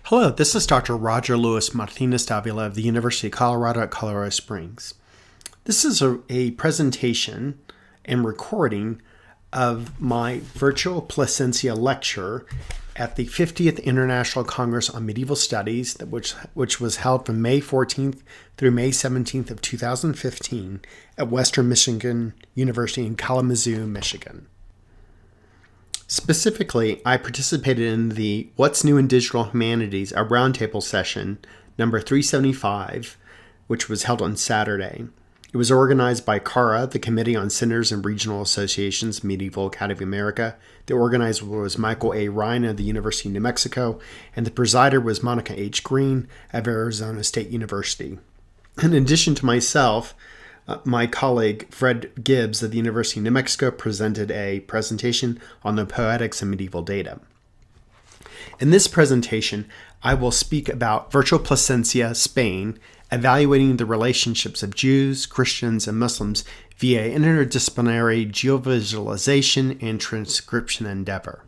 Hello, this is Dr. Roger Lewis Martinez-Davila of the University of Colorado at Colorado Springs. This is a presentation and recording of my Virtual Plasencia lecture at the 50th International Congress on Medieval Studies, which was held from May 14th through May 17th of 2015 at Western Michigan University in Kalamazoo, Michigan. Specifically, I participated in the What's New in Digital Humanities, a roundtable session, number 375, which was held on Saturday. It was organized by CARA, the Committee on Centers and Regional Associations, Medieval Academy of America. The organizer was Michael A. Ryan of the University of New Mexico, and the presider was Monica H. Green of Arizona State University. In addition to myself, my colleague Fred Gibbs of the University of New Mexico presented a presentation on the poetics of medieval data. In this presentation, I will speak about Virtual Plasencia, Spain, evaluating the relationships of Jews, Christians, and Muslims via interdisciplinary geovisualization and transcription endeavor.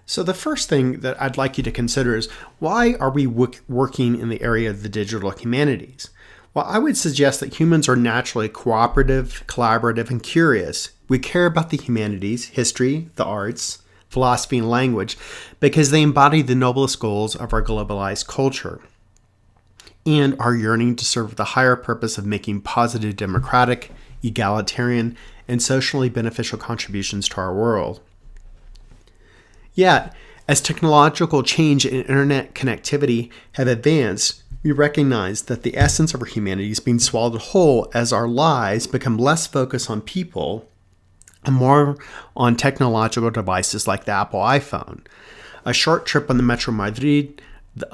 So the first thing that I'd like you to consider is, why are we working in the area of the digital humanities? Well, I would suggest that humans are naturally cooperative, collaborative, and curious. We care about the humanities, history, the arts, philosophy, and language because they embody the noblest goals of our globalized culture and our yearning to serve the higher purpose of making positive, democratic, egalitarian, and socially beneficial contributions to our world. Yet, as technological change and internet connectivity have advanced, we recognize that the essence of our humanity is being swallowed whole as our lives become less focused on people and more on technological devices like the Apple iPhone. A short trip on the Metro Madrid,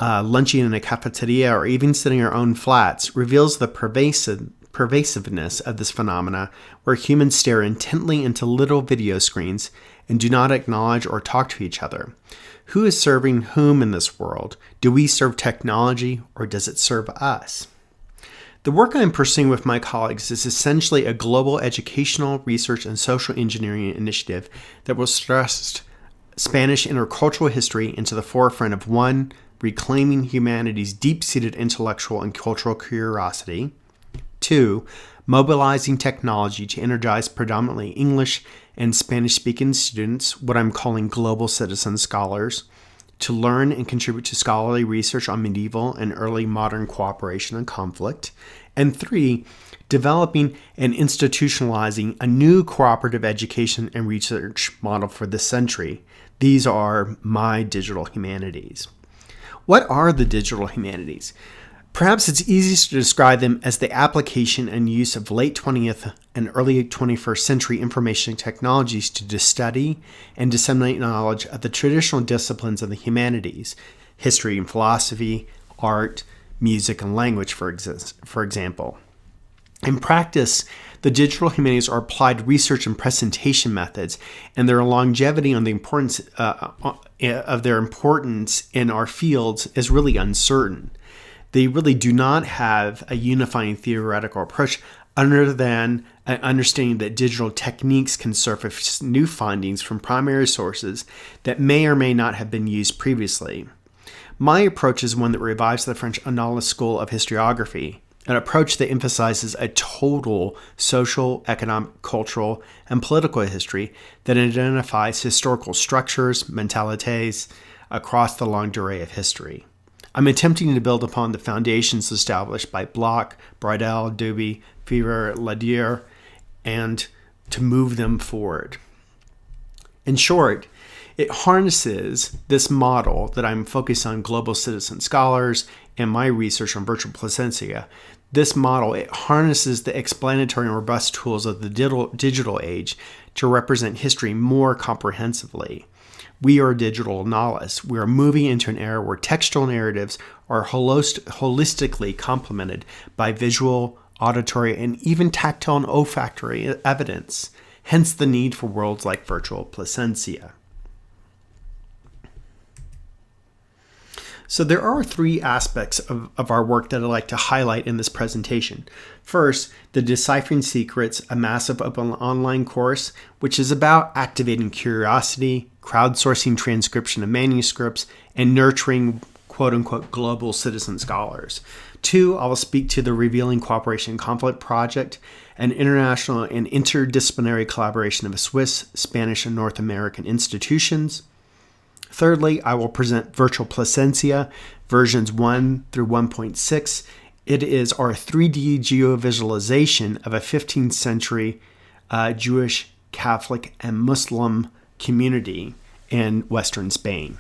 lunching in a cafeteria, or even sitting in our own flats reveals the pervasiveness of this phenomena, where humans stare intently into little video screens and do not acknowledge or talk to each other. Who is serving whom in this world? Do we serve technology, or does it serve us? The work I'm pursuing with my colleagues is essentially a global educational, research, and social engineering initiative that will thrust Spanish intercultural history into the forefront of 1. Reclaiming humanity's deep-seated intellectual and cultural curiosity. 2. Mobilizing technology to energize predominantly English and Spanish-speaking students, what I'm calling global citizen scholars, to learn and contribute to scholarly research on medieval and early modern cooperation and conflict. And 3. Developing and institutionalizing a new cooperative education and research model for this century. These are my digital humanities. What are the digital humanities? Perhaps it's easiest to describe them as the application and use of late 20th and early 21st century information technologies to study and disseminate knowledge of the traditional disciplines of the humanities, history and philosophy, art, music, and language, for example. In practice, the digital humanities are applied research and presentation methods, and their longevity on the importance of their importance in our fields is really uncertain. They really do not have a unifying theoretical approach other than an understanding that digital techniques can surface new findings from primary sources that may or may not have been used previously. My approach is one that revives the French Annalists school of historiography, an approach that emphasizes a total social, economic, cultural, and political history that identifies historical structures, mentalités across the longue durée of history. I'm attempting to build upon the foundations established by Bloch, Bridel, Dubé, Fever, Ladier, and to move them forward. In short, it harnesses this model that I'm focused on global citizen scholars and my research on Virtual Plasencia. This model, it harnesses the explanatory and robust tools of the digital age to represent history more comprehensively. We are digital Annalists. We are moving into an era where textual narratives are holistically complemented by visual, auditory, and even tactile and olfactory evidence, hence the need for worlds like Virtual Plasencia. So there are three aspects of our work that I'd like to highlight in this presentation. First, the Deciphering Secrets, a massive open online course, which is about activating curiosity, crowdsourcing transcription of manuscripts, and nurturing quote-unquote global citizen scholars. Two, I will speak to the Revealing Cooperation and Conflict Project, an international and interdisciplinary collaboration of Swiss, Spanish, and North American institutions. Thirdly, I will present Virtual Plasencia, versions 1 through 1.6. It is our 3D geovisualization of a 15th century Jewish, Catholic, and Muslim community in Western Spain.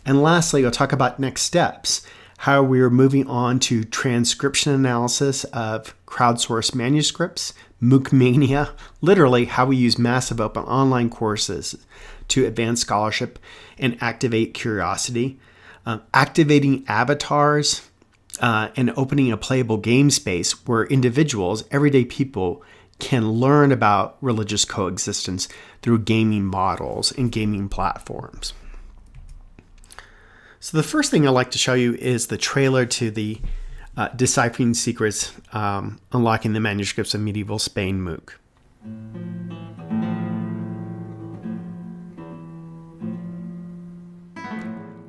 And lastly, I'll talk about next steps, how we are moving on to transcription analysis of crowdsourced manuscripts, MOOC mania, literally how we use massive open online courses to advance scholarship and activate curiosity, activating avatars, and opening a playable game space where individuals, everyday people, can learn about religious coexistence through gaming models and gaming platforms. So the first thing I'd like to show you is the trailer to the Deciphering Secrets, Unlocking the Manuscripts of Medieval Spain MOOC.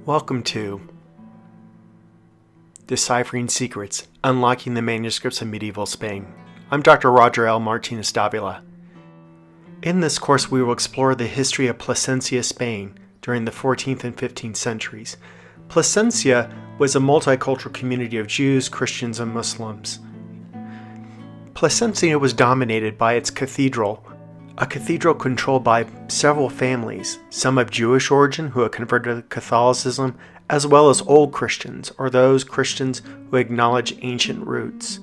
Welcome to Deciphering Secrets, Unlocking the Manuscripts of Medieval Spain. I'm Dr. Roger L. Martinez-Davila. In this course, we will explore the history of Plasencia, Spain during the 14th and 15th centuries. Plasencia was a multicultural community of Jews, Christians, and Muslims. Plasencia was dominated by its cathedral, a cathedral controlled by several families, some of Jewish origin who had converted to Catholicism, as well as Old Christians, or those Christians who acknowledge ancient roots.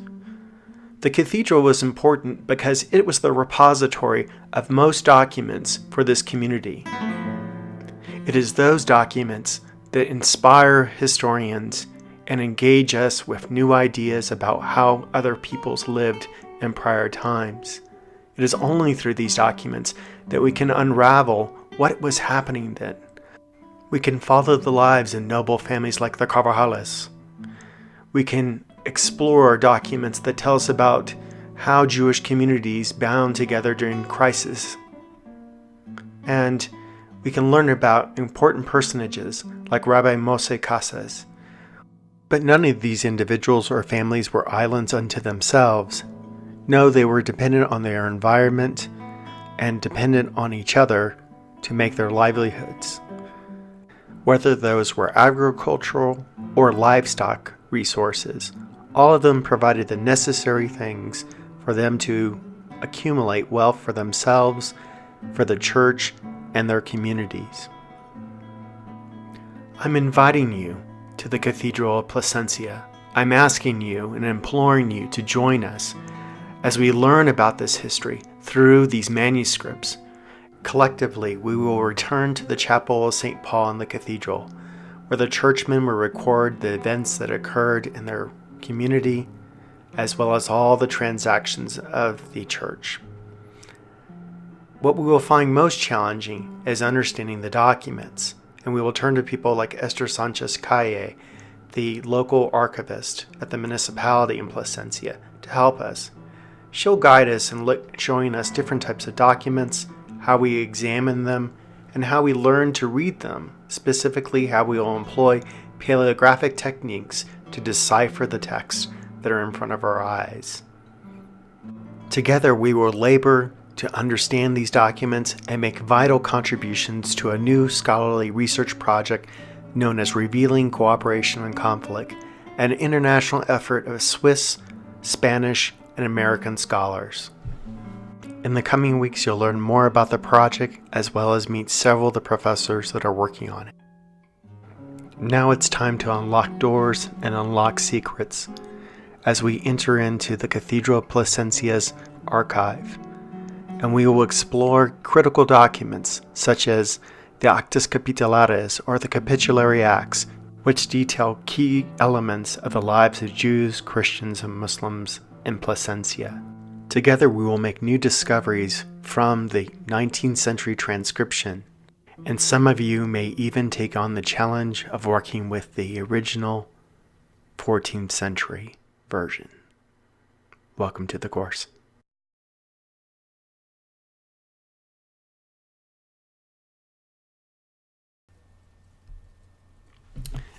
The cathedral was important because it was the repository of most documents for this community. It is those documents that inspire historians and engage us with new ideas about how other peoples lived in prior times. It is only through these documents that we can unravel what was happening then. We can follow the lives of noble families like the Carvajales. We can explore documents that tell us about how Jewish communities bound together during crisis. And we can learn about important personages like Rabbi Moshe Casas. But none of these individuals or families were islands unto themselves. No, they were dependent on their environment and dependent on each other to make their livelihoods. Whether those were agricultural or livestock resources, all of them provided the necessary things for them to accumulate wealth for themselves, for the church, and their communities. I'm inviting you to the Cathedral of Plasencia. I'm asking you and imploring you to join us as we learn about this history through these manuscripts. Collectively, we will return to the Chapel of St. Paul in the cathedral, where the churchmen will record the events that occurred in their community, as well as all the transactions of the church. What we will find most challenging is understanding the documents, and we will turn to people like Esther Sanchez Calle, the local archivist at the municipality in Plasencia, to help us. She'll guide us in showing us different types of documents, how we examine them, and how we learn to read them, specifically how we will employ paleographic techniques to decipher the texts that are in front of our eyes. Together we will labor to understand these documents and make vital contributions to a new scholarly research project known as Revealing Cooperation and Conflict, an international effort of Swiss, Spanish, and American scholars. In the coming weeks, you'll learn more about the project as well as meet several of the professors that are working on it. Now it's time to unlock doors and unlock secrets as we enter into the Cathedral of Plasencia's archive, and we will explore critical documents such as the Actas Capitulares, or the Capitulary Acts, which detail key elements of the lives of Jews, Christians, and Muslims in Plasencia. Together we will make new discoveries from the 19th century transcription and some of you may even take on the challenge of working with the original 14th century version. Welcome to the course.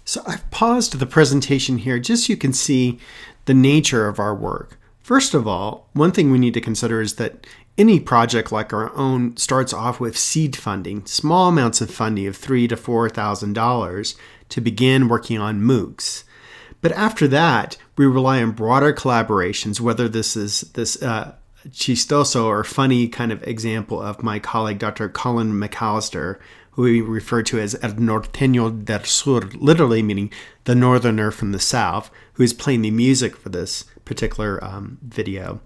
So I've paused the presentation here just so you can see the nature of our work. First of all, one thing we need to consider is that any project like our own starts off with seed funding, small amounts of funding of $3,000 to $4,000 to begin working on MOOCs. But after that, we rely on broader collaborations, whether this is this chistoso or funny kind of example of my colleague, Dr. Colin McAllister, who we refer to as El Norteño del Sur, literally meaning the northerner from the south, who is playing the music for this particular video.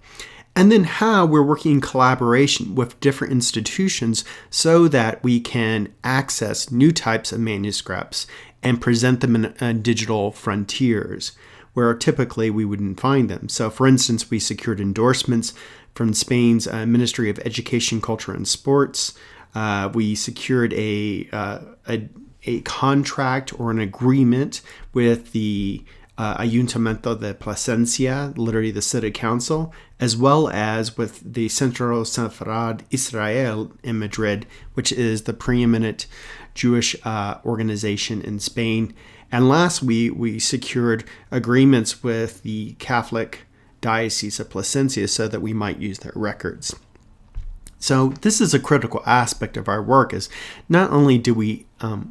And then how we're working in collaboration with different institutions so that we can access new types of manuscripts and present them in digital frontiers, where typically we wouldn't find them. So for instance, we secured endorsements from Spain's Ministry of Education, Culture, and Sports. We secured a contract or an agreement with the Ayuntamiento de Plasencia, literally the city council, as well as with the Centro Sefarad Israel in Madrid, which is the preeminent Jewish organization in Spain. And last, we secured agreements with the Catholic Diocese of Plasencia so that we might use their records. So this is a critical aspect of our work, is not only do we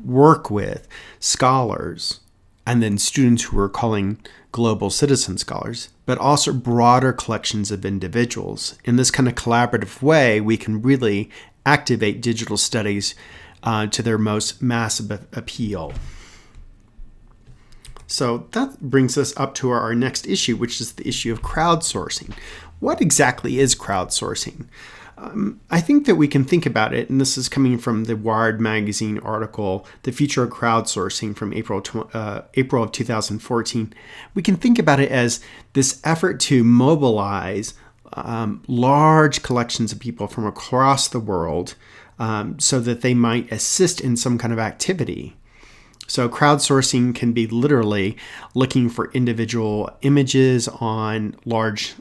work with scholars and then students who we're calling global citizen scholars, but also broader collections of individuals. In this kind of collaborative way, we can really activate digital studies to their most massive appeal. So that brings us up to our next issue, which is the issue of crowdsourcing. What exactly is crowdsourcing? I think that we can think about it, and this is coming from the Wired magazine article, The Future of Crowdsourcing from April of 2014. We can think about it as this effort to mobilize large collections of people from across the world so that they might assist in some kind of activity. So crowdsourcing can be literally looking for individual images on large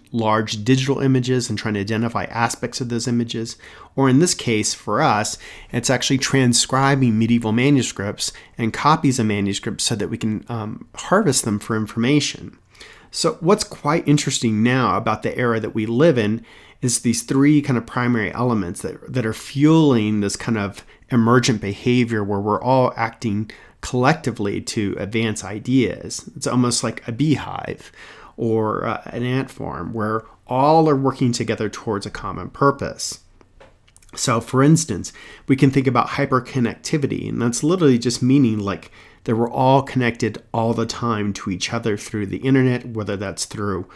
digital images and trying to identify aspects of those images. Or in this case, for us, it's actually transcribing medieval manuscripts and copies of manuscripts so that we can harvest them for information. So what's quite interesting now about the era that we live in is these three kind of primary elements that are fueling this kind of emergent behavior where we're all acting collectively to advance ideas. It's almost like a beehive or an ant farm where all are working together towards a common purpose. So for instance, we can think about hyperconnectivity, and that's literally just meaning like that we're all connected all the time to each other through the internet, whether that's through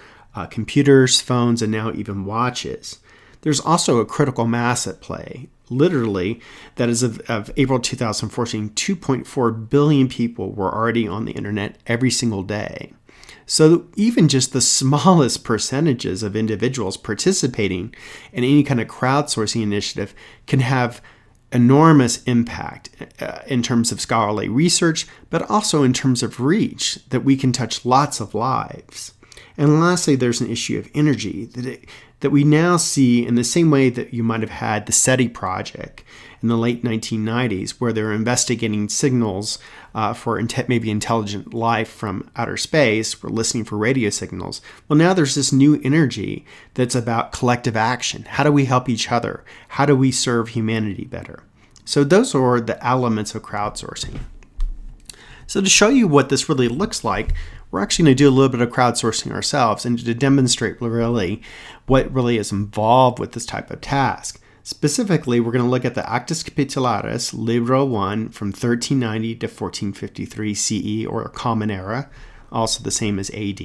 computers, phones, and now even watches. There's also a critical mass at play. Literally, that is of April 2014, 2.4 billion people were already on the internet every single day. So even just the smallest percentages of individuals participating in any kind of crowdsourcing initiative can have enormous impact in terms of scholarly research, but also in terms of reach, that we can touch lots of lives. And lastly, there's an issue of energy that we now see in the same way that you might have had the SETI project in the late 1990s, where they were investigating signals for maybe intelligent life from outer space. We're listening for radio signals. Well, now there's this new energy that's about collective action. How do we help each other? How do we serve humanity better? So those are the elements of crowdsourcing. So to show you what this really looks like, we're actually going to do a little bit of crowdsourcing ourselves and to demonstrate really what really is involved with this type of task. Specifically, we're going to look at the Actas Capitulares, Libro 1 from 1390 to 1453 CE, or Common Era, also the same as AD.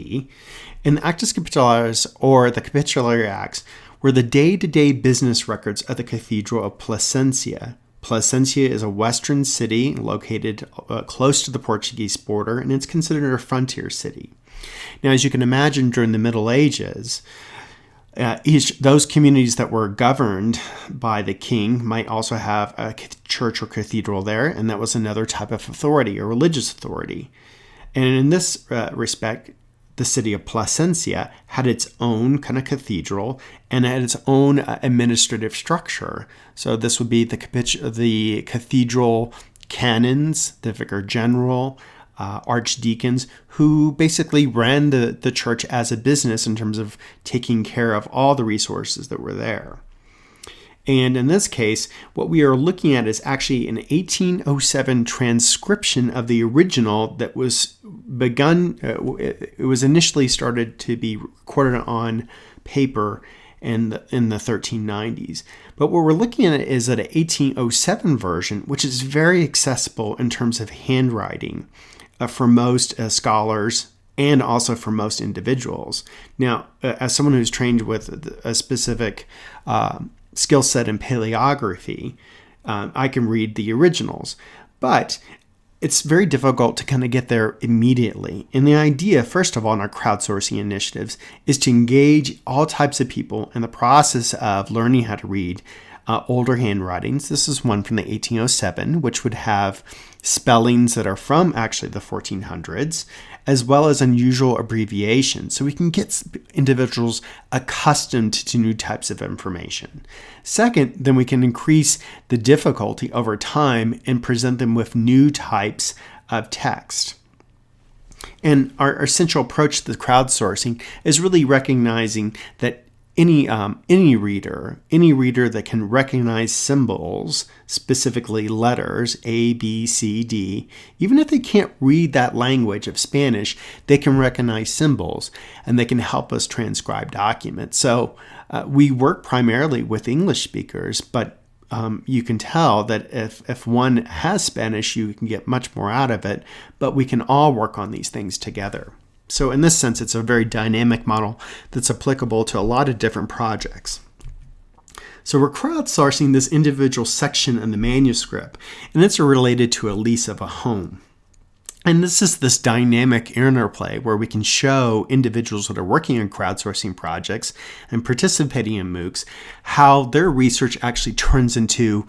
And the Actas Capitulares, or the Capitulary Acts, were the day-to-day business records of the Cathedral of Plasencia. Plasencia is a western city located close to the Portuguese border, and it's considered a frontier city. Now, as you can imagine, during the Middle Ages, Those communities that were governed by the king might also have a church or cathedral there, and that was another type of authority, or religious authority. And in this respect, the city of Plasencia had its own kind of cathedral and had its own administrative structure. So this would be the cathedral canons, the vicar general, archdeacons, who basically ran the church as a business in terms of taking care of all the resources that were there. And in this case, what we are looking at is actually an 1807 transcription of the original that was begun. It was initially started to be recorded on paper in the 1390s. But what we're looking at is at an 1807 version, which is very accessible in terms of handwriting for most scholars and also for most individuals. Now, as someone who's trained with a specific skill set in paleography, I can read the originals, but it's very difficult to kind of get there immediately. And the idea, first of all, in our crowdsourcing initiatives is to engage all types of people in the process of learning how to read older handwritings. This is one from the 1807, which would have spellings that are from actually the 1400s, as well as unusual abbreviations. So we can get individuals accustomed to new types of information. Second, then we can increase the difficulty over time and present them with new types of text. And our central approach to the crowdsourcing is really recognizing that any reader that can recognize symbols, specifically letters A, B, C, D, even if they can't read that language of Spanish, they can recognize symbols and they can help us transcribe documents. So we work primarily with English speakers, but you can tell that if one has Spanish, you can get much more out of it, but we can all work on these things together. So in this sense, it's a very dynamic model that's applicable to a lot of different projects. So we're crowdsourcing this individual section in the manuscript, and it's related to a lease of a home. And this is this dynamic interplay where we can show individuals that are working on crowdsourcing projects and participating in MOOCs how their research actually turns into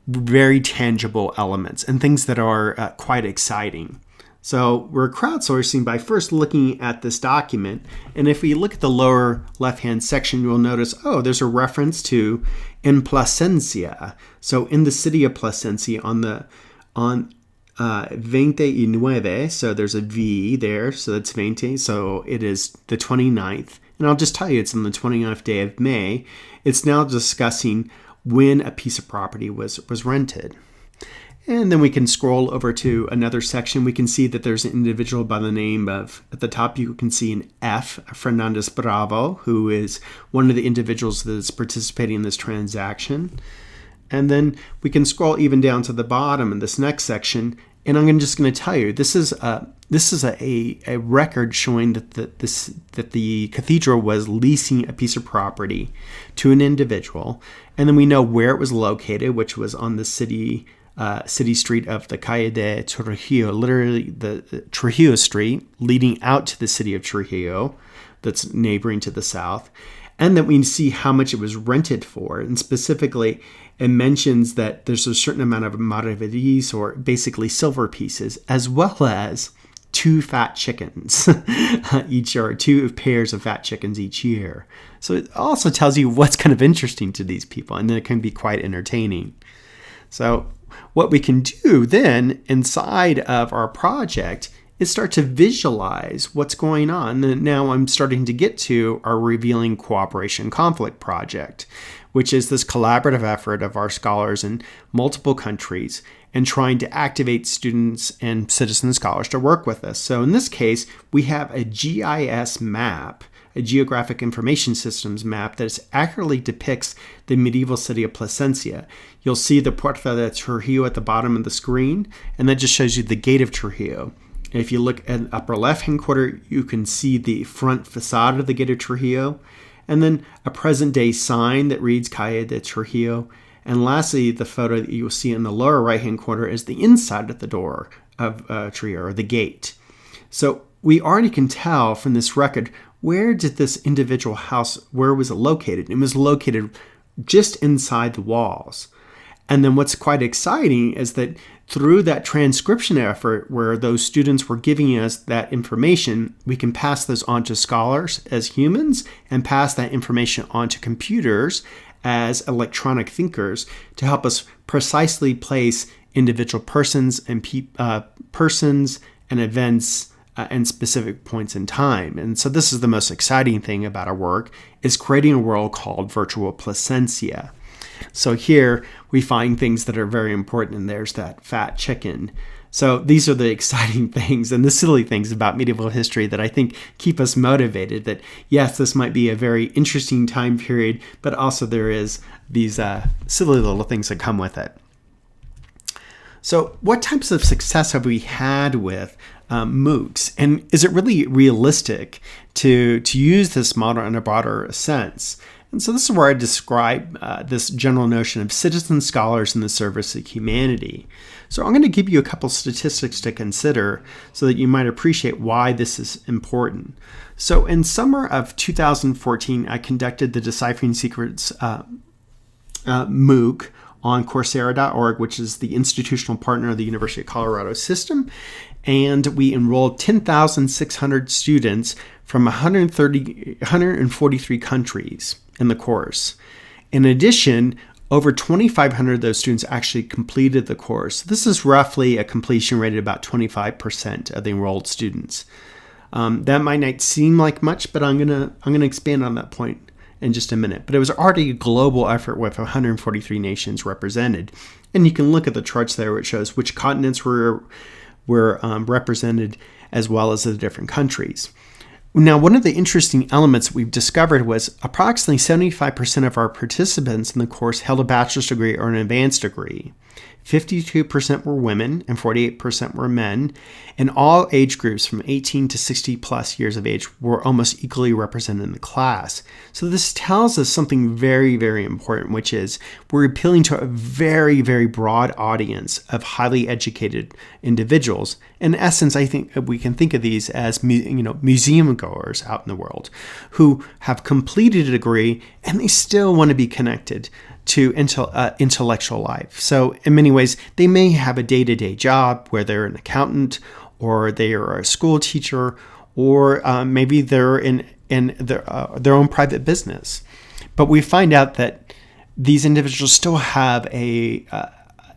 very tangible elements and things that are quite exciting. So we're crowdsourcing by first looking at this document. And if we look at the lower left-hand section, you'll notice, there's a reference to in Plasencia. So in the city of Plasencia on 29, so there's a V there, so that's 20. So it is the 29th. And I'll just tell you, it's on the 29th day of May. It's now discussing when a piece of property was rented. And then we can scroll over to another section. We can see that there's an individual by the name of, at the top you can see an F, Fernandez Bravo, who is one of the individuals that is participating in this transaction. And then we can scroll even down to the bottom in this next section. And I'm just going to tell you, this is a record showing that the cathedral was leasing a piece of property to an individual. And then we know where it was located, which was on the city street of the Calle de Trujillo, literally the Trujillo Street leading out to the city of Trujillo that's neighboring to the south. And that we see how much it was rented for. And specifically, it mentions that there's a certain amount of maravedís, or basically silver pieces, as well as 2 fat chickens each year, or 2 pairs of fat chickens each year. So it also tells you what's kind of interesting to these people, and it can be quite entertaining. So what we can do then inside of our project is start to visualize what's going on. And now I'm starting to get to our Revealing Cooperation Conflict project, which is this collaborative effort of our scholars in multiple countries and trying to activate students and citizen scholars to work with us. So in this case, we have a GIS map, a Geographic Information Systems map that accurately depicts the medieval city of Plasencia. You'll see the Puerta de Trujillo at the bottom of the screen, and that just shows you the gate of Trujillo. If you look at the upper left-hand corner, you can see the front facade of the gate of Trujillo, and then a present-day sign that reads Calle de Trujillo. And lastly, the photo that you will see in the lower right-hand corner is the inside of the door of Trujillo, or the gate. So we already can tell from this record where did this individual house, where was it located? It was located just inside the walls. And then what's quite exciting is that through that transcription effort where those students were giving us that information, we can pass those on to scholars as humans and pass that information on to computers as electronic thinkers to help us precisely place individual persons and events and specific points in time. And so this is the most exciting thing about our work, is creating a world called Virtual Plasencia. So here we find things that are very important, and there's that fat chicken. So these are the exciting things and the silly things about medieval history that I think keep us motivated, that yes, this might be a very interesting time period, but also there is these silly little things that come with it. So what types of success have we had with MOOCs? And is it really realistic to use this model in a broader sense? And so this is where I describe this general notion of citizen scholars in the service of humanity. So I'm going to give you a couple statistics to consider so that you might appreciate why this is important. So in summer of 2014, I conducted the Deciphering Secrets MOOC on Coursera.org, which is the institutional partner of the University of Colorado system. And we enrolled 10,600 students from 143 countries in the course. In addition, over 2,500 of those students actually completed the course. This is roughly a completion rate of about 25% of the enrolled students. That might not seem like much, but I'm gonna expand on that point in just a minute. But it was already a global effort with 143 nations represented, and you can look at the charts there, which shows which continents were represented as well as the different countries. Now, one of the interesting elements we've discovered was approximately 75% of our participants in the course held a bachelor's degree or an advanced degree. 52% were women and 48% were men, and all age groups from 18 to 60 plus years of age were almost equally represented in the class. So this tells us something very, very important, which is we're appealing to a very, very broad audience of highly educated individuals. In essence, I think we can think of these as museum goers out in the world who have completed a degree and they still want to be connected to intellectual life. So in many ways, they may have a day-to-day job where they're an accountant or they are a school teacher, or maybe they're in their own private business. But we find out that these individuals still have an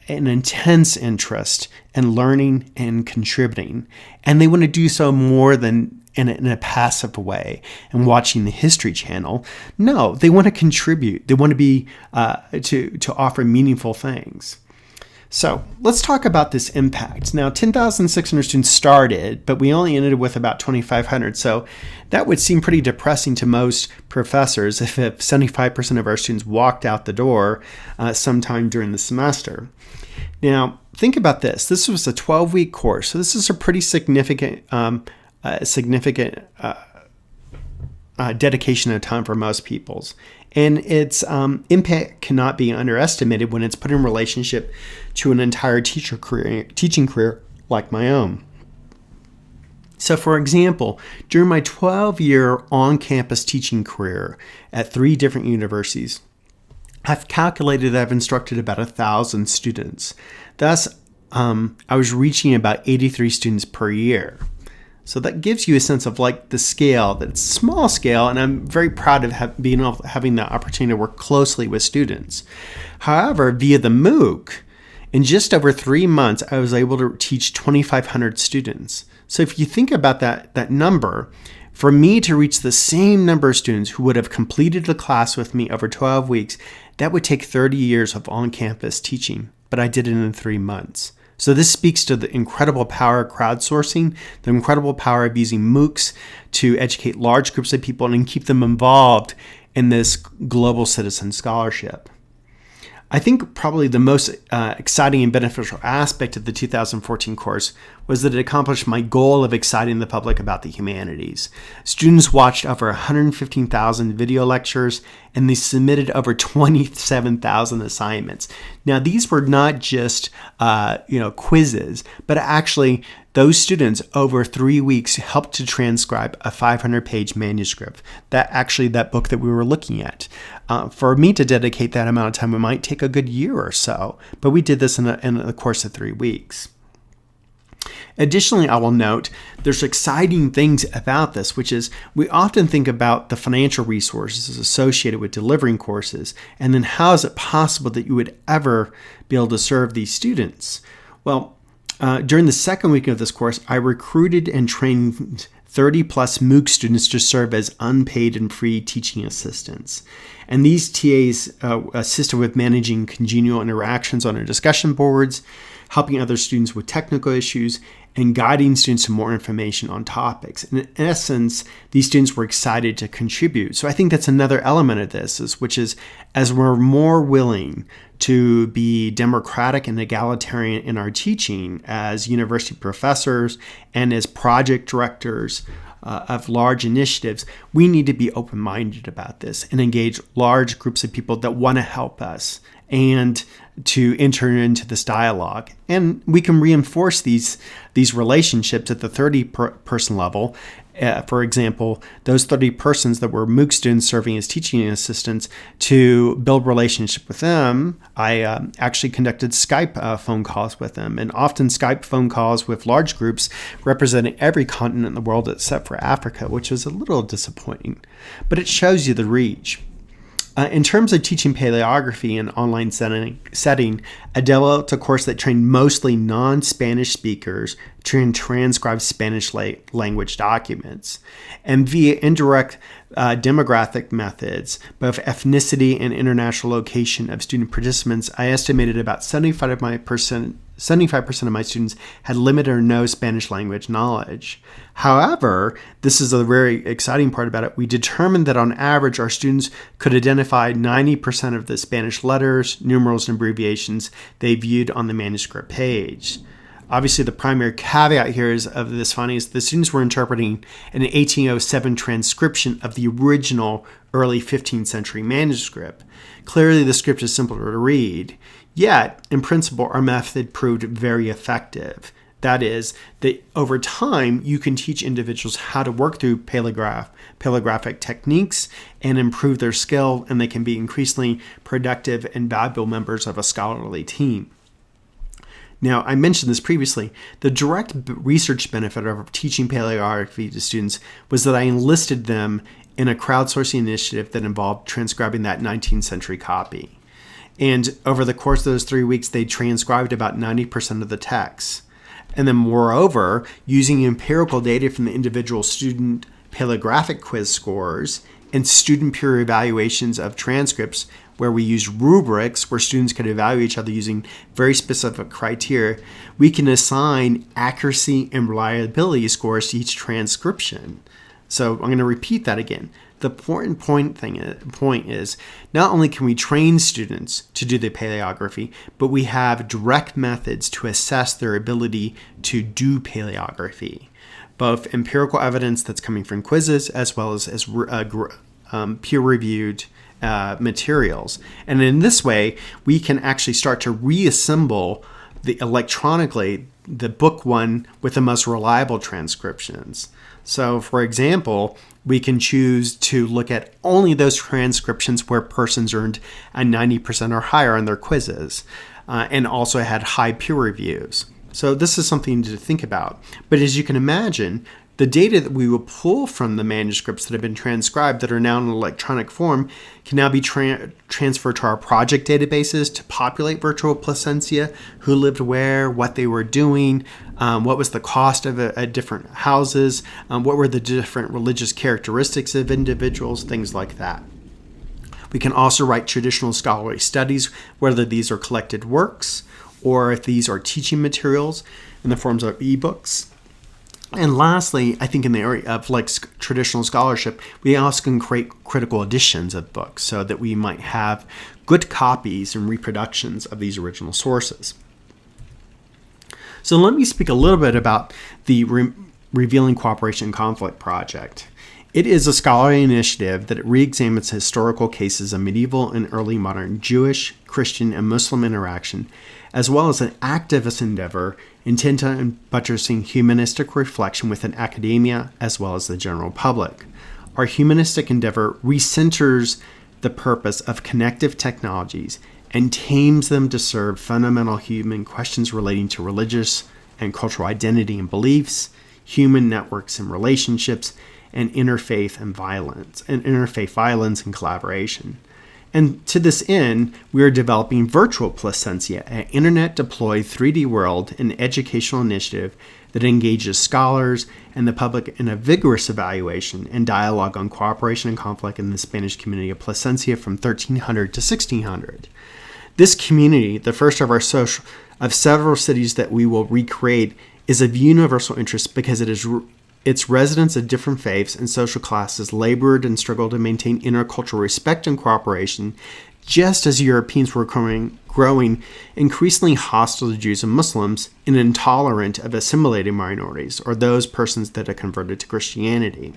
intense interest in learning and contributing, and they want to do so more than in a passive way and watching the History Channel. No, they want to contribute. They want to be to offer meaningful things. So let's talk about this impact. Now, 10,600 students started, but we only ended with about 2,500. So that would seem pretty depressing to most professors if 75% of our students walked out the door sometime during the semester. Now, think about this. This was a 12-week course. So this is a pretty significant dedication of time for most peoples. And its impact cannot be underestimated when it's put in relationship to an entire teaching career like my own. So for example, during my 12-year on-campus teaching career at 3 different universities, I've calculated that I've instructed about 1,000 students. Thus, I was reaching about 83 students per year. So that gives you a sense of like the scale, that it's small scale, and I'm very proud of having the opportunity to work closely with students. However, via the MOOC, in just over 3 months, I was able to teach 2,500 students. So if you think about that number, for me to reach the same number of students who would have completed the class with me over 12 weeks, that would take 30 years of on-campus teaching, but I did it in 3 months. So this speaks to the incredible power of crowdsourcing, the incredible power of using MOOCs to educate large groups of people and keep them involved in this global citizen scholarship. I think probably the most exciting and beneficial aspect of the 2014 course was that it accomplished my goal of exciting the public about the humanities. Students watched over 115,000 video lectures, and they submitted over 27,000 assignments. Now, these were not just quizzes, but actually those students over 3 weeks helped to transcribe a 500-page manuscript. That book that we were looking at. For me to dedicate that amount of time, it might take a good year or so, but we did this in the course of 3 weeks. Additionally, I will note there's exciting things about this, which is we often think about the financial resources associated with delivering courses, and then how is it possible that you would ever be able to serve these students? Well, during the second week of this course, I recruited and trained 30 plus MOOC students to serve as unpaid and free teaching assistants. And these TAs assisted with managing congenial interactions on our discussion boards, helping other students with technical issues, and guiding students to more information on topics. And in essence, these students were excited to contribute. So I think that's another element of this, which is as we're more willing to be democratic and egalitarian in our teaching as university professors and as project directors of large initiatives, we need to be open-minded about this and engage large groups of people that want to help us and to enter into this dialogue. And we can reinforce these relationships at the 30-person level. For example, those 30 persons that were MOOC students serving as teaching assistants, to build relationship with them, I actually conducted Skype phone calls with them, and often Skype phone calls with large groups representing every continent in the world except for Africa, which was a little disappointing. But it shows you the reach. In terms of teaching paleography in an online setting, I developed a course that trained mostly non-Spanish speakers to transcribe Spanish language documents. And via indirect demographic methods, both ethnicity and international location of student participants, I estimated about 75% of my students had limited or no Spanish language knowledge. However, this is a very exciting part about it. We determined that on average, our students could identify 90% of the Spanish letters, numerals, and abbreviations they viewed on the manuscript page. Obviously, the primary caveat here of this finding is the students were interpreting an 1807 transcription of the original early 15th century manuscript. Clearly, the script is simpler to read. Yet, in principle, our method proved very effective. That is, that over time, you can teach individuals how to work through paleographic techniques and improve their skill, and they can be increasingly productive and valuable members of a scholarly team. Now, I mentioned this previously. The direct research benefit of teaching paleography to students was that I enlisted them in a crowdsourcing initiative that involved transcribing that 19th century copy. And over the course of those 3 weeks, they transcribed about 90% of the text. And then moreover, using empirical data from the individual student paleographic quiz scores and student peer evaluations of transcripts, where we use rubrics where students can evaluate each other using very specific criteria, we can assign accuracy and reliability scores to each transcription. So I'm going to repeat that again. The important point is not only can we train students to do the paleography, but we have direct methods to assess their ability to do paleography, both empirical evidence that's coming from quizzes as well as peer-reviewed materials. And in this way, we can actually start to reassemble electronically the book one with the most reliable transcriptions. So, for example, we can choose to look at only those transcriptions where persons earned a 90% or higher on their quizzes and also had high peer reviews. So this is something to think about. But as you can imagine, the data that we will pull from the manuscripts that have been transcribed that are now in electronic form can now be transferred to our project databases to populate Virtual Plasencia, who lived where, what they were doing, what was the cost of different houses, what were the different religious characteristics of individuals, things like that. We can also write traditional scholarly studies, whether these are collected works or if these are teaching materials in the forms of ebooks. And lastly, I think in the area of traditional scholarship, we also can create critical editions of books so that we might have good copies and reproductions of these original sources. So let me speak a little bit about the Revealing Cooperation and Conflict project. It is a scholarly initiative that re-examines historical cases of medieval and early modern Jewish, Christian, and Muslim interaction, as well as an activist endeavor intent on buttressing humanistic reflection within academia as well as the general public. Our humanistic endeavor recenters the purpose of connective technologies and tames them to serve fundamental human questions relating to religious and cultural identity and beliefs, human networks and relationships, and interfaith violence and collaboration. And to this end, we are developing Virtual Plasencia, an internet-deployed 3D world and educational initiative that engages scholars and the public in a vigorous evaluation and dialogue on cooperation and conflict in the Spanish community of Plasencia from 1300 to 1600. This community, the first of several cities that we will recreate, is of universal interest because its residents of different faiths and social classes labored and struggled to maintain intercultural respect and cooperation, just as Europeans were growing increasingly hostile to Jews and Muslims and intolerant of assimilated minorities or those persons that had converted to Christianity.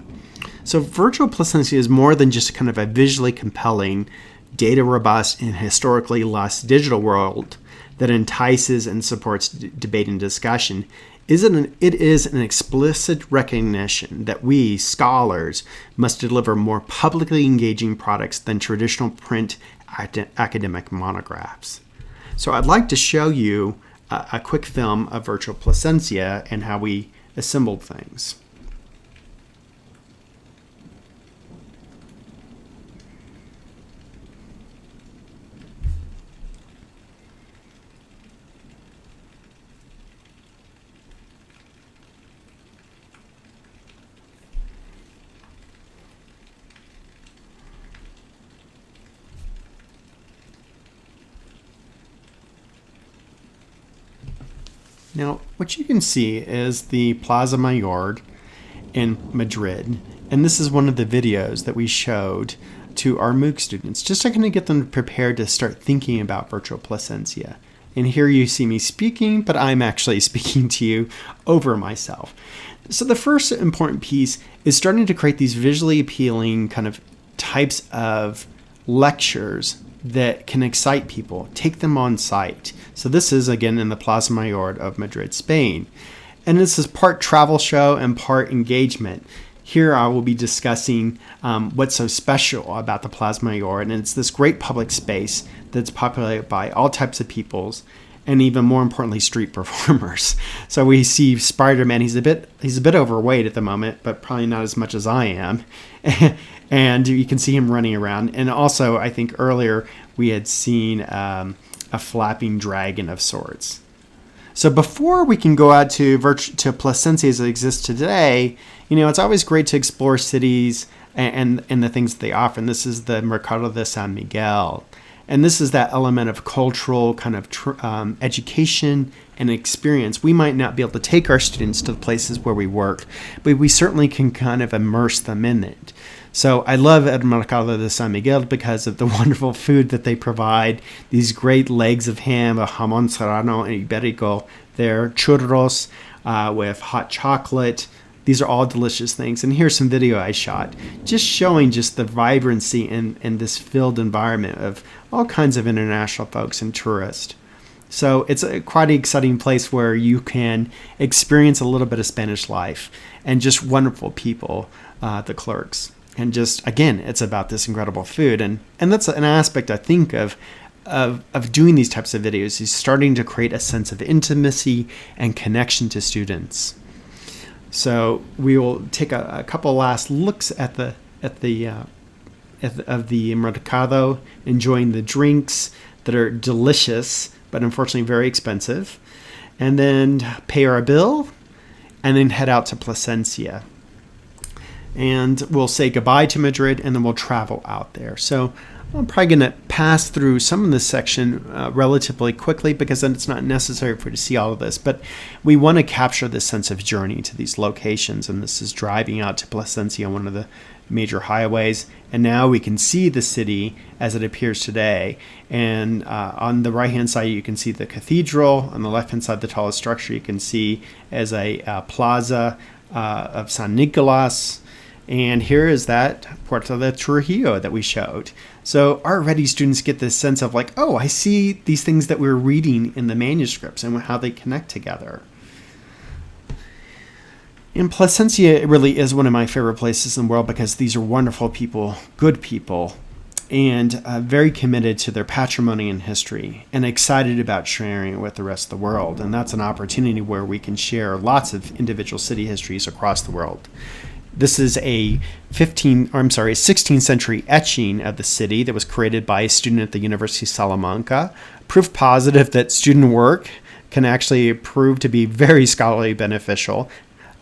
So Virtual Plasencia is more than just kind of a visually compelling, data robust, and historically less digital world that entices and supports debate and discussion. It is an explicit recognition that we, scholars, must deliver more publicly engaging products than traditional print academic monographs. So I'd like to show you a quick film of Virtual Plasencia and how we assembled things. Now, what you can see is the Plaza Mayor in Madrid, and this is one of the videos that we showed to our MOOC students, just to kind of get them prepared to start thinking about Virtual Plasencia. And here you see me speaking, but I'm actually speaking to you over myself. So the first important piece is starting to create these visually appealing kind of types of lectures that can excite people, take them on site. So this is, again, in the Plaza Mayor of Madrid, Spain. And this is part travel show and part engagement. Here I will be discussing what's so special about the Plaza Mayor, and it's this great public space that's populated by all types of peoples, and even more importantly, street performers. So we see Spider-Man. He's a bit overweight at the moment, but probably not as much as I am. And you can see him running around. And also, I think earlier we had seen a flapping dragon of sorts. So before we can go out to Plasencia as it exists today, it's always great to explore cities and the things that they offer. And this is the Mercado de San Miguel. And this is that element of cultural kind of education and experience. We might not be able to take our students to the places where we work, but we certainly can kind of immerse them in it. So I love El Mercado de San Miguel because of the wonderful food that they provide. These great legs of ham, a jamón serrano and ibérico. They're churros with hot chocolate. These are all delicious things. And here's some video I shot, just showing just the vibrancy in this filled environment of all kinds of international folks and tourists. So it's quite an exciting place where you can experience a little bit of Spanish life and just wonderful people, the clerks. And just, again, it's about this incredible food. And that's an aspect, I think, of doing these types of videos, is starting to create a sense of intimacy and connection to students. So we will take a couple last looks at the Mercado, enjoying the drinks that are delicious, but unfortunately very expensive. And then pay our bill, and then head out to Plasencia. And we'll say goodbye to Madrid, and then we'll travel out there. So I'm probably going to pass through some of this section relatively quickly because then it's not necessary for you to see all of this. But we want to capture this sense of journey to these locations, and this is driving out to Plasencia, one of the major highways. And now we can see the city as it appears today. And on the right-hand side, you can see the cathedral. On the left-hand side, the tallest structure you can see as a plaza of San Nicolas. And here is that Puerto de Trujillo that we showed. So already students get this sense of like, oh, I see these things that we're reading in the manuscripts and how they connect together. And Plasencia really is one of my favorite places in the world because these are wonderful people, good people, and very committed to their patrimony and history and excited about sharing it with the rest of the world. And that's an opportunity where we can share lots of individual city histories across the world. This is a 16th century etching of the city that was created by a student at the University of Salamanca. Proof positive that student work can actually prove to be very scholarly beneficial.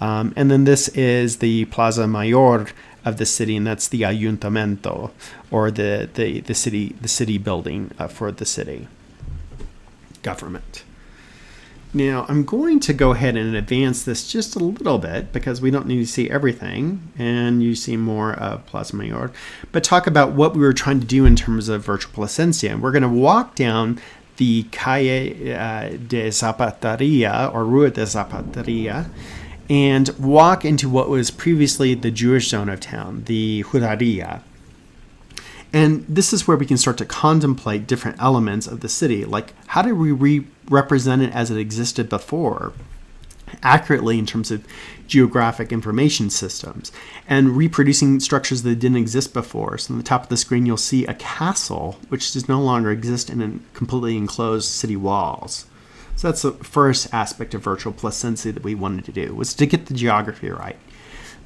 And then this is the Plaza Mayor of the city, and that's the Ayuntamiento, or the city building for the city government. Now, I'm going to go ahead and advance this just a little bit because we don't need to see everything, and you see more of Plaza Mayor, but talk about what we were trying to do in terms of Virtual Plasencia. And we're going to walk down the Calle de Zapateria, or Rua de Zapateria, and walk into what was previously the Jewish zone of town, the Judaria. And this is where we can start to contemplate different elements of the city, like how do we represent it as it existed before, accurately in terms of geographic information systems, and reproducing structures that didn't exist before. So on the top of the screen, you'll see a castle, which does no longer exist in completely enclosed city walls. So that's the first aspect of Virtual Plasencia that we wanted to do, was to get the geography right.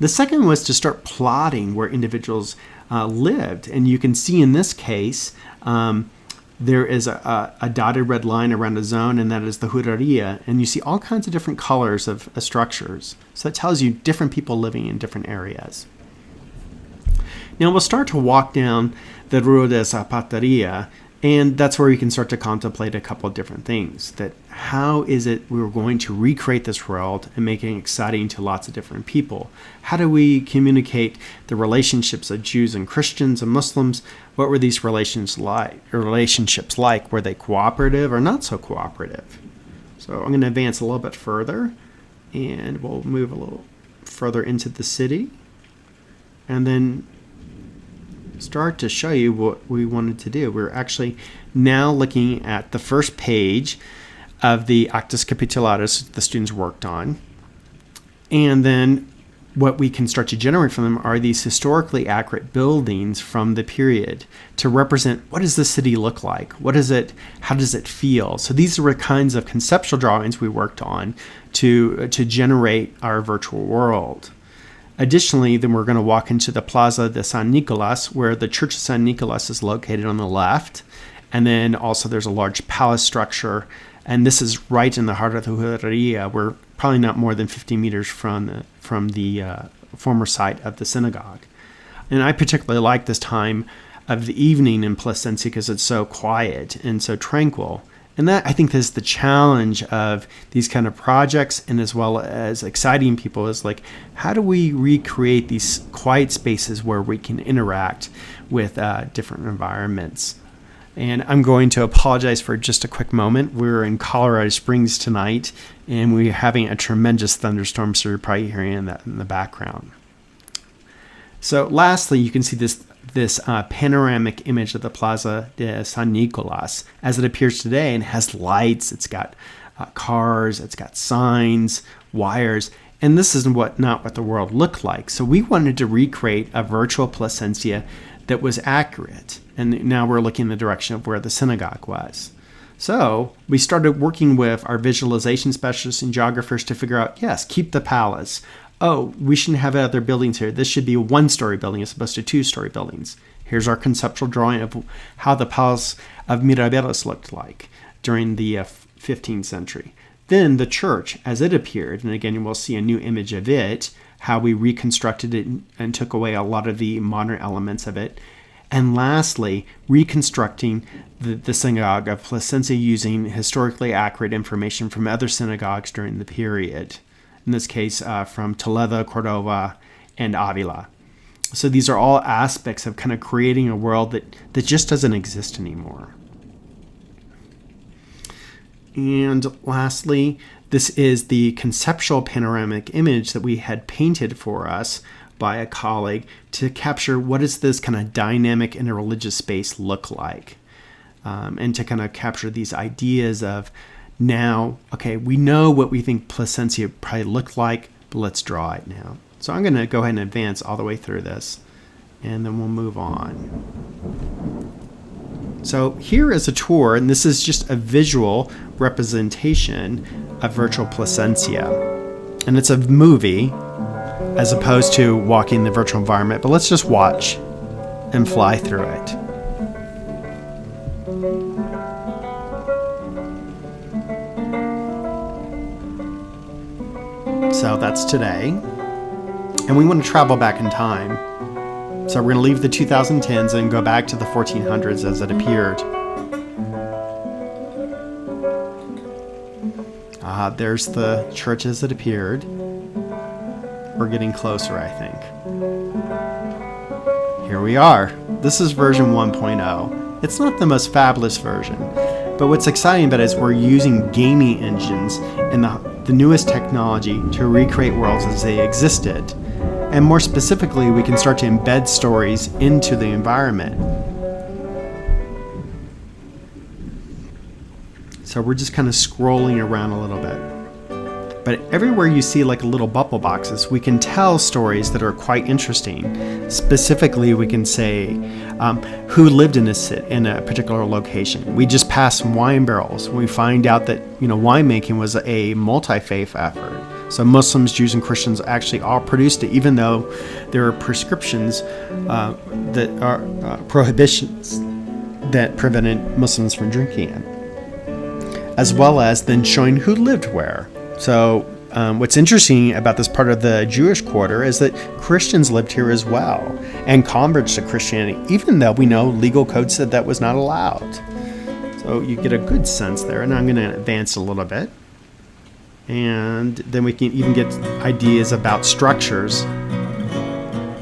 The second was to start plotting where individuals lived. And you can see in this case, there is a dotted red line around a zone, and that is the Judaria. And you see all kinds of different colors of structures. So that tells you different people living in different areas. Now we'll start to walk down the Rua de Zapateria, and that's where you can start to contemplate a couple of different things. That how is it we were going to recreate this world and make it exciting to lots of different people? How do we communicate the relationships of Jews and Christians and Muslims? What were these relationships like? Were they cooperative or not so cooperative? So I'm going to advance a little bit further, and we'll move a little further into the city, and then start to show you what we wanted to do. We're actually now looking at the first page of the Actas Capitulares the students worked on. And then what we can start to generate from them are these historically accurate buildings from the period to represent what does the city look like? What is it? How does it feel? So these are the kinds of conceptual drawings we worked on to generate our virtual world. Additionally, then we're going to walk into the Plaza de San Nicolas, where the Church of San Nicolas is located on the left. And then also there's a large palace structure. And this is right in the heart of the Judaria. We're probably not more than 50 meters from the former site of the synagogue. And I particularly like this time of the evening in Plasencia because it's so quiet and so tranquil. And that, I think, is the challenge of these kind of projects, and as well as exciting people, is like, how do we recreate these quiet spaces where we can interact with different environments? And I'm going to apologize for just a quick moment. We're in Colorado Springs tonight, and we're having a tremendous thunderstorm, so you're probably hearing that in the background. So lastly, you can see this panoramic image of the Plaza de San Nicolas as it appears today, and has lights, it's got cars, it's got signs, wires, and this is not what the world looked like. So we wanted to recreate a virtual Plasencia that was accurate, and now we're looking in the direction of where the synagogue was. So we started working with our visualization specialists and geographers to figure out, yes, keep the palace. Oh, we shouldn't have other buildings here. This should be a one-story building as opposed to two-story buildings. Here's our conceptual drawing of how the Palace of Mirabeles looked like during the 15th century. Then the church, as it appeared, and again, we'll see a new image of it, how we reconstructed it and took away a lot of the modern elements of it. And lastly, reconstructing the synagogue of Plasencia using historically accurate information from other synagogues during the period. In this case, from Toledo, Cordova, and Avila. So these are all aspects of kind of creating a world that just doesn't exist anymore. And lastly, this is the conceptual panoramic image that we had painted for us by a colleague to capture what does this kind of dynamic interreligious space look like, and to kind of capture these ideas of now, okay, we know what we think Plasencia probably looked like, but let's draw it now. So I'm going to go ahead and advance all the way through this, and then we'll move on. So here is a tour, and this is just a visual representation of Virtual Plasencia. And it's a movie as opposed to walking the virtual environment, but let's just watch and fly through it. So that's today. And we want to travel back in time. So we're going to leave the 2010s and go back to the 1400s as it appeared. There's the church as it appeared. We're getting closer, I think. Here we are. This is version 1.0. It's not the most fabulous version, but what's exciting about it is we're using gaming engines and the newest technology to recreate worlds as they existed. And more specifically, we can start to embed stories into the environment. So we're just kind of scrolling around a little bit. But everywhere you see like little bubble boxes, we can tell stories that are quite interesting. Specifically, we can say who lived in a particular location. We just passed some wine barrels. We find out that winemaking was a multi-faith effort. So Muslims, Jews, and Christians actually all produced it, even though there are prescriptions that are prohibitions that prevented Muslims from drinking it, as well as then showing who lived where. So what's interesting about this part of the Jewish quarter is that Christians lived here as well, and converts to Christianity, even though we know legal code said that was not allowed. So you get a good sense there, and I'm going to advance a little bit. And then we can even get ideas about structures.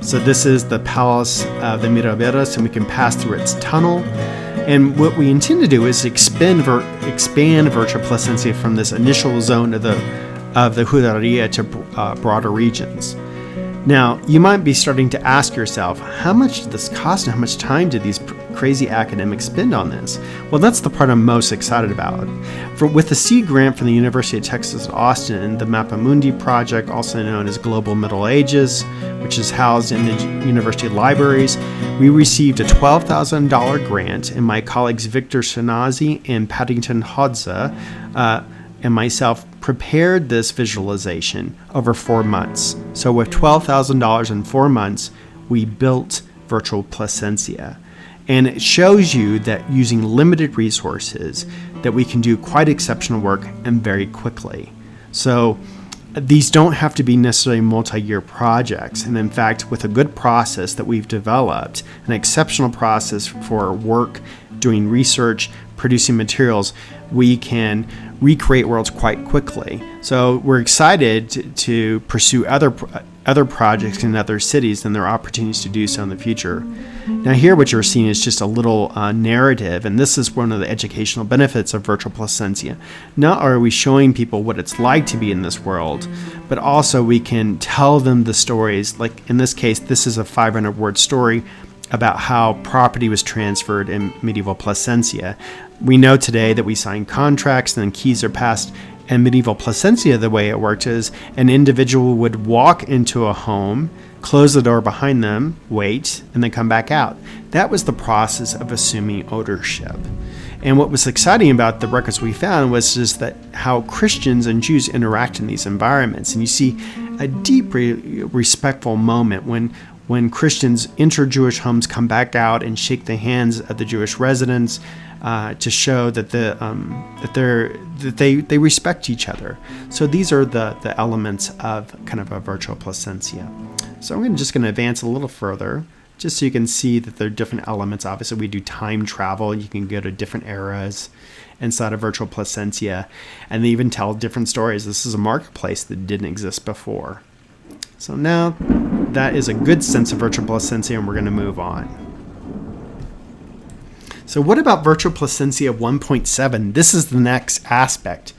So this is the Palace of the Miraveras, and we can pass through its tunnel. And what we intend to do is expand Virtual Plasencia from this initial zone of the Juderia to broader regions. Now, you might be starting to ask yourself, how much did this cost and how much time did these crazy academics spend on this? Well, that's the part I'm most excited about. With the seed grant from the University of Texas at Austin, the Mappamundi project, also known as Global Middle Ages, which is housed in the university libraries, we received a $12,000 grant, and my colleagues Victor Schinazi and Paddington Hodza and myself prepared this visualization over 4 months. So with $12,000 in 4 months, we built Virtual Plasencia. And it shows you that using limited resources that we can do quite exceptional work and very quickly. So these don't have to be necessarily multi-year projects. And in fact, with a good process that we've developed, an exceptional process for work, doing research, producing materials, we can recreate worlds quite quickly. So we're excited to pursue other projects in other cities, and there are opportunities to do so in the future. Now here what you're seeing is just a little narrative, and this is one of the educational benefits of Virtual Plasencia. Not are we showing people what it's like to be in this world, but also we can tell them the stories. Like in this case, this is a 500-word story about how property was transferred in medieval Plasencia. We know today that we sign contracts and then keys are passed. And medieval Plasencia, the way it worked is an individual would walk into a home, close the door behind them, wait, and then come back out. That was the process of assuming ownership. And what was exciting about the records we found was just that how Christians and Jews interact in these environments. And you see a deeply respectful moment when Christians enter Jewish homes, come back out and shake the hands of the Jewish residents to show that they respect each other. So these are the elements of kind of a Virtual Plasencia. So I'm just going to advance a little further, just so you can see that there are different elements. Obviously, we do time travel. You can go to different eras inside of Virtual Plasencia, and they even tell different stories. This is a marketplace that didn't exist before. So now that is a good sense of Virtual Plasencia, and we're going to move on. So what about Virtual Plasencia 1.7? This is the next aspect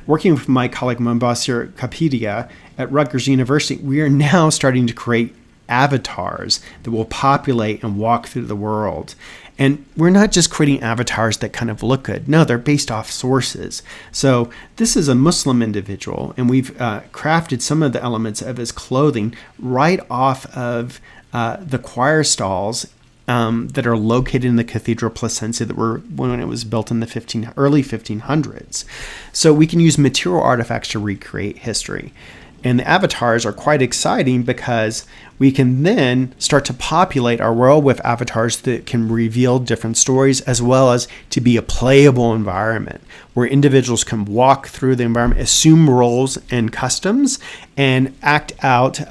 Working with my colleague Mubbasir Kapadia at Rutgers University, we are now starting to create avatars that will populate and walk through the world. And we're not just creating avatars that kind of look good. No, they're based off sources. So this is a Muslim individual, and we've crafted some of the elements of his clothing right off of the choir stalls that are located in the Cathedral Plasencia that were when it was built in the early 1500s. So we can use material artifacts to recreate history. And the avatars are quite exciting because we can then start to populate our world with avatars that can reveal different stories, as well as to be a playable environment where individuals can walk through the environment, assume roles and customs, and act out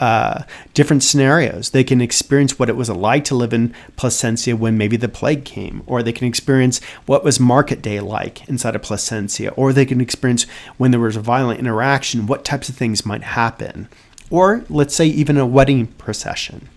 different scenarios. They can experience what it was like to live in Plasencia when maybe the plague came, or they can experience what was market day like inside of Plasencia, or they can experience when there was a violent interaction, what types of things might happen. Or let's say even a wedding procession.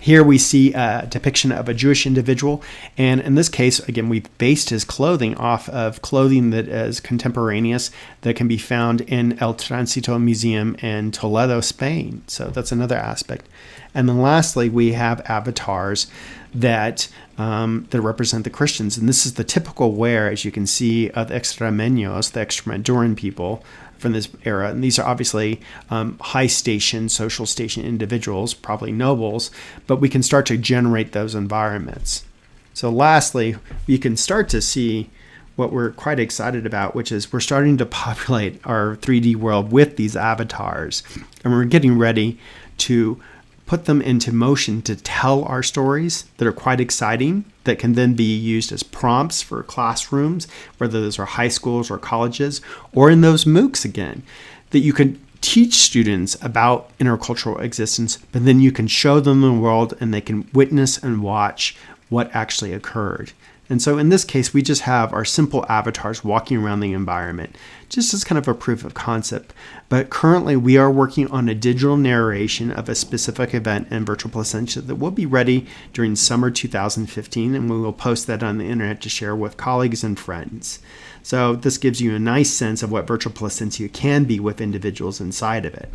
Here we see a depiction of a Jewish individual, and in this case, again, we've based his clothing off of clothing that is contemporaneous that can be found in El Tránsito Museum in Toledo, Spain. So that's another aspect. And then lastly, we have avatars that represent the Christians, and this is the typical wear, as you can see, of the Extremeños, the Extremaduran people from this era. And these are obviously high station, social station individuals, probably nobles, but we can start to generate those environments. So lastly, you can start to see what we're quite excited about, which is we're starting to populate our 3D world with these avatars, and we're getting ready to put them into motion to tell our stories that are quite exciting, that can then be used as prompts for classrooms, whether those are high schools or colleges, or in those MOOCs again, that you can teach students about intercultural existence, but then you can show them the world and they can witness and watch what actually occurred. And so in this case, we just have our simple avatars walking around the environment, just as kind of a proof of concept. But currently, we are working on a digital narration of a specific event in Virtual Plasencia that will be ready during summer 2015, and we will post that on the internet to share with colleagues and friends. So this gives you a nice sense of what Virtual Plasencia can be with individuals inside of it.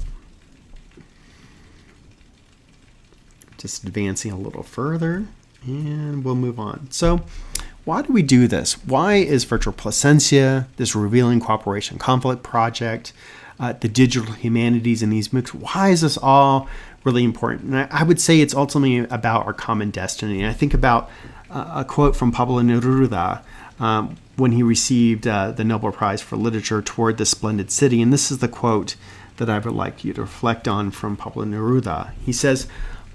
Just advancing a little further, and we'll move on. So why do we do this? Why is Virtual Plasencia, this Revealing Cooperation Conflict project, the digital humanities in these MOOCs, why is this all really important? And I would say it's ultimately about our common destiny. And I think about a quote from Pablo Neruda when he received the Nobel Prize for Literature, Toward the Splendid City. And this is the quote that I would like you to reflect on from Pablo Neruda. He says,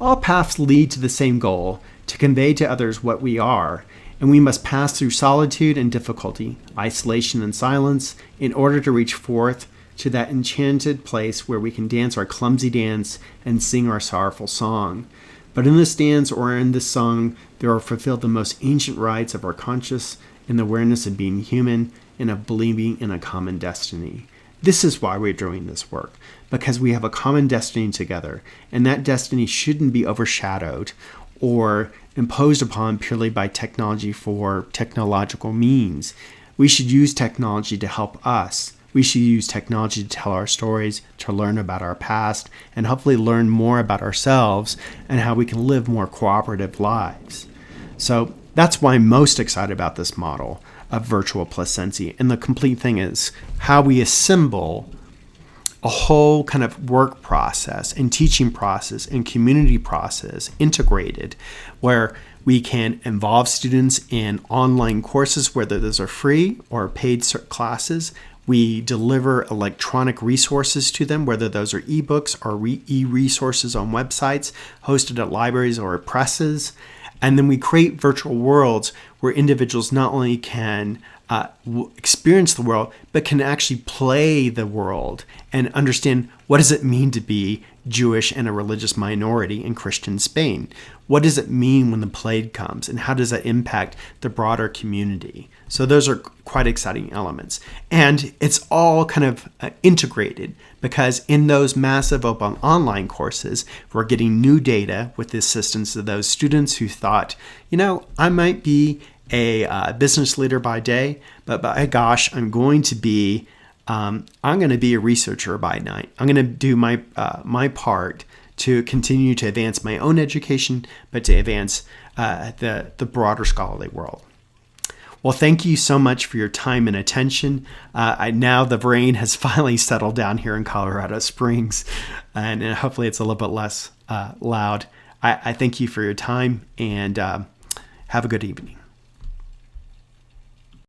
"All paths lead to the same goal, to convey to others what we are. And we must pass through solitude and difficulty, isolation and silence, in order to reach forth to that enchanted place where we can dance our clumsy dance and sing our sorrowful song. But in this dance or in this song, there are fulfilled the most ancient rites of our conscious in the awareness of being human and of believing in a common destiny." This is why we're doing this work, because we have a common destiny together, and that destiny shouldn't be overshadowed or imposed upon purely by technology for technological means. We should use technology to help us. We should use technology to tell our stories, to learn about our past, and hopefully learn more about ourselves and how we can live more cooperative lives. So that's why I'm most excited about this model of Virtual Plasencia. And the complete thing is how we assemble a whole kind of work process and teaching process and community process integrated, where we can involve students in online courses, whether those are free or paid classes. We deliver electronic resources to them, whether those are ebooks or e-resources on websites hosted at libraries or at presses. And then we create virtual worlds where individuals not only can experience the world, but can actually play the world and understand what does it mean to be Jewish and a religious minority in Christian Spain. What does it mean when the plague comes, and how does that impact the broader community? So those are quite exciting elements. And it's all kind of integrated, because in those massive open online courses, we're getting new data with the assistance of those students who thought, I might be a business leader by day, but by gosh, I'm going to be I'm going to be a researcher by night. I'm going to do my part to continue to advance my own education, but to advance the broader scholarly world. Well, thank you so much for your time and attention. Now the rain has finally settled down here in Colorado Springs, and hopefully it's a little bit less loud. I thank you for your time, and have a good evening.